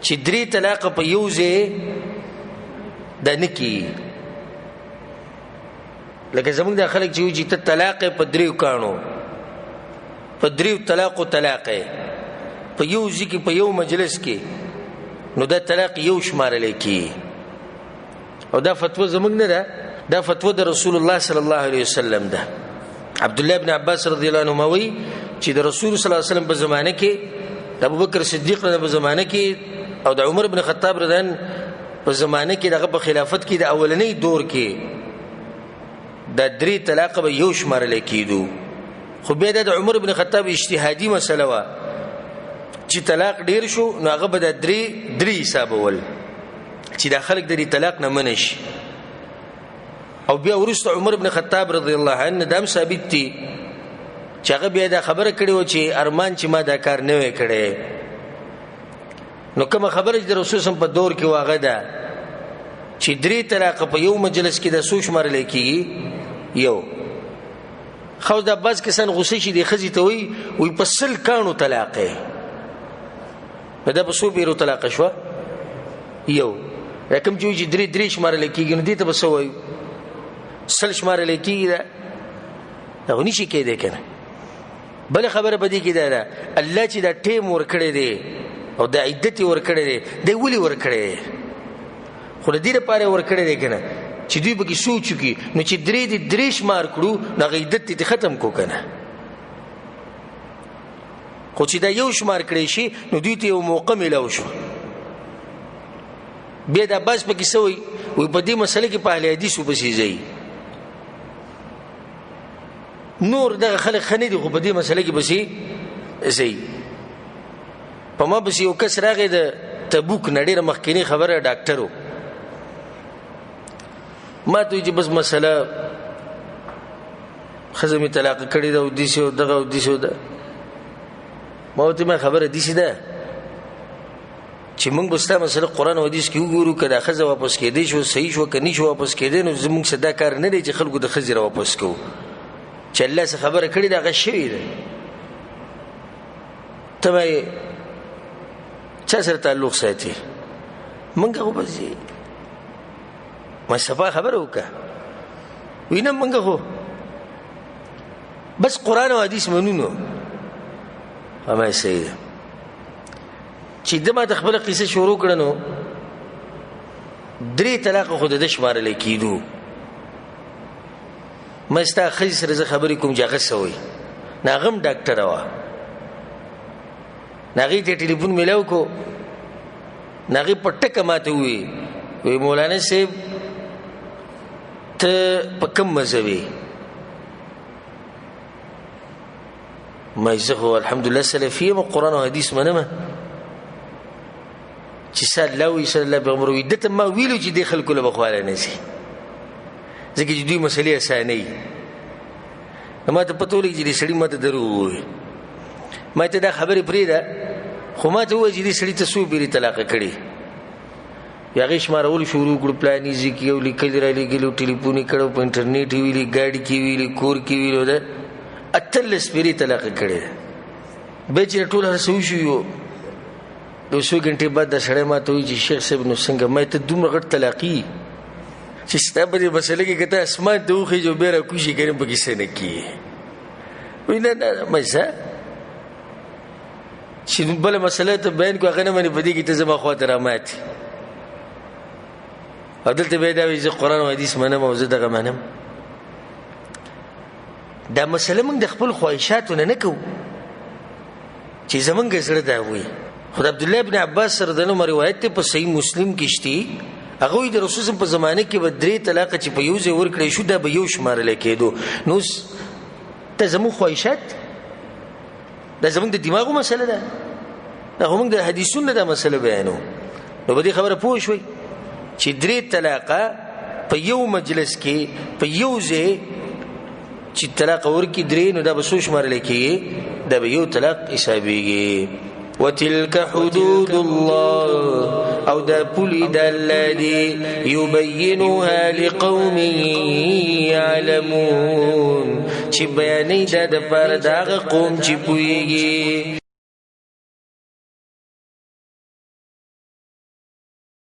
چې درې طلاقه په یو ځای دا نه کېږي لکه زمونږ دا خلک چې وایي چې ته طلاق یې په دریو کاڼو په دریو طلاقو طلاق یې په یو ځای کې په یو مجلس کې نو دا طلاق یو شمارلی کېږي او دا فتوه زمونږ نه ده دا فتوه د رسول الله صلی الله علیه وسلم ده. عبدالله بن عباس رضی الله عنهما وایي چې د رسول صلی الله علیه وسلم په زمانه کې د ابوبکر صدیق په زمانه کې او د عمر بن خطاب رضی الله عنه په زمانه کې دغه په خلافت کې د اولنۍ دور کې دا درې طلاق به یو شمارلی کېدو خو بیا د عمر بن خطاب اجتهادي مسله وه چې طلاق ډیر شو نو هغه به د درې حسابول چې دا خلک د دې طلاق نه منع شي او بیا وروسته عمر بن خطاب رضی الله عنه دا هم ثابت دي چې هغه بیا دا خبره کړې وه چې ارمان چې ما دا کار نه وی کړی نو کومه خبره چې د رسول صم په دور کې واغه ده چې درې طلاق په یو مجلس کې د څو شمارلی کېږي یو خو دا بعض کسان غصه شي د ښځې ته وایي په 100 کاڼو طلاق یې نو دا په څو پیرو طلاقه شوه یو دا کوم چې وایي چې درې شمارلی کېږي نو دې ته به څه وایو 100 شمارلی کېږي دا خو نشي کېدی که نه. بله خبره په دې کې دا ده الله چې دا ټیم ورکړی دی او دا عدت یې ورکړی دی دی ولې ورکړی دی خو د دې لپاره ورکړی دی که نه چې دوی پکې سوچ وکړي نو چې درې شمار کړو نو هغه عدت دې ختم کړو که نه خو چې دا یو شمار کړی شي نو دوی ته یو موقع میلاو شو. بیا دا بعض پکې څه وایي په دې مسله کې په اهل حدیثو پسې ځي نور دغه خلک ښه نه دي خو په دې مسله کې پسې ځي. په ما پسې یو کس راغی د تبوک نه ډېره مخکینی خبره ډاکټر و ما ته چې بس مسله ښځه مې طلاق کړې ده او داسې او دغه او داسې ده ما ورته ما خبره داسې ده چې موږ به ستا مسله قرآن او حدیث کې وګورو که دا ښځه واپس کېدی شو صحیح شوه که نشو واپس کېدی نو زموږ څه دا کار نه دی چې خلکو د ښځې را واپس کوو چې الله څه خبره کړې ده هغه شوې ده. ته به چا سره تعلق ساتي موږ خو بس ما صفا خبره وکړه وینه موږ خو بس قرآن او حدیث منو نو اما صحیح ده. چې د ما د خپل قصه شروع کړنو 3 طلاق خود د شمارل کېدو. مستا خځې سره زه خبرې کوم جاغه سوي ناغم ډاکټر وا ناغي ته ټلیفون ملاو کو ناغي پټه ماته وی مولانا صاحب ته په کوم مذهبي ما زه الحمدلله سلفي او قرآن او حديث منمه چې سلوي صلی الله پیغمبر وی دته ما ویلو چې د خلکو له بخواله نسی ځکه چې دوی مسلې اسانه ما ته پته ولګي چې سړی ماته درو ما ته دا خبرې پرې ده خو ما ته وایي چې سړی ته سو بیري طلاق کړي یا غیش مارول شروع کړ پلانې ځکه یو لیکل را لګلو ټلیفون کړو په انټرنیټ ویلي ګاډي کې ویلي کور کې ویلو ده اتلس بیري طلاق کړي به چې ټول هر څه شو یو څو غنټې بعد د سړی ما ته وایي چې شیخ صاحب نو څنګه ما ته دومره غټ طلاقي چې ستا په دې مسله کې کته اسمان ته وخی جو بیره کوشي کړم په کیسه نه کی وینا نه مزه چې بل مسله ته بیان کو هغه نه باندې بدی کې ته زما خاطر امات عدالت به دا وی چې قرآن او حدیث منم او زه دغه منم دا مسله موږ د خپل خواهشاتو نه کوو چې زمونږ سره دا وي. خدای عبد الله ابن عباس رضی الله عنه روایت ته په صحیح مسلم کې شتي هغه د رسول په زمانه کې و 3 طلاق چې په یو ځای ورکړې شو دا به یو شمارل کېدو. نو ته زمو خواهشات دا زمونږ د دماغو مسله ده دا هم د حدیثونو د مسله بیانو. نو به دې خبره پوه شوي چې 3 طلاق په یو مجلس کې په یو ځای چې طلاق ورکړي 3 نو دا به څو شمارل کېږي دا به یو طلاق حسابيږي. وتلك حدود الله او دا پولی دا الذي يبينها لقوم يعلمون چې بیانې دا د پر داغه قوم چې پويږي.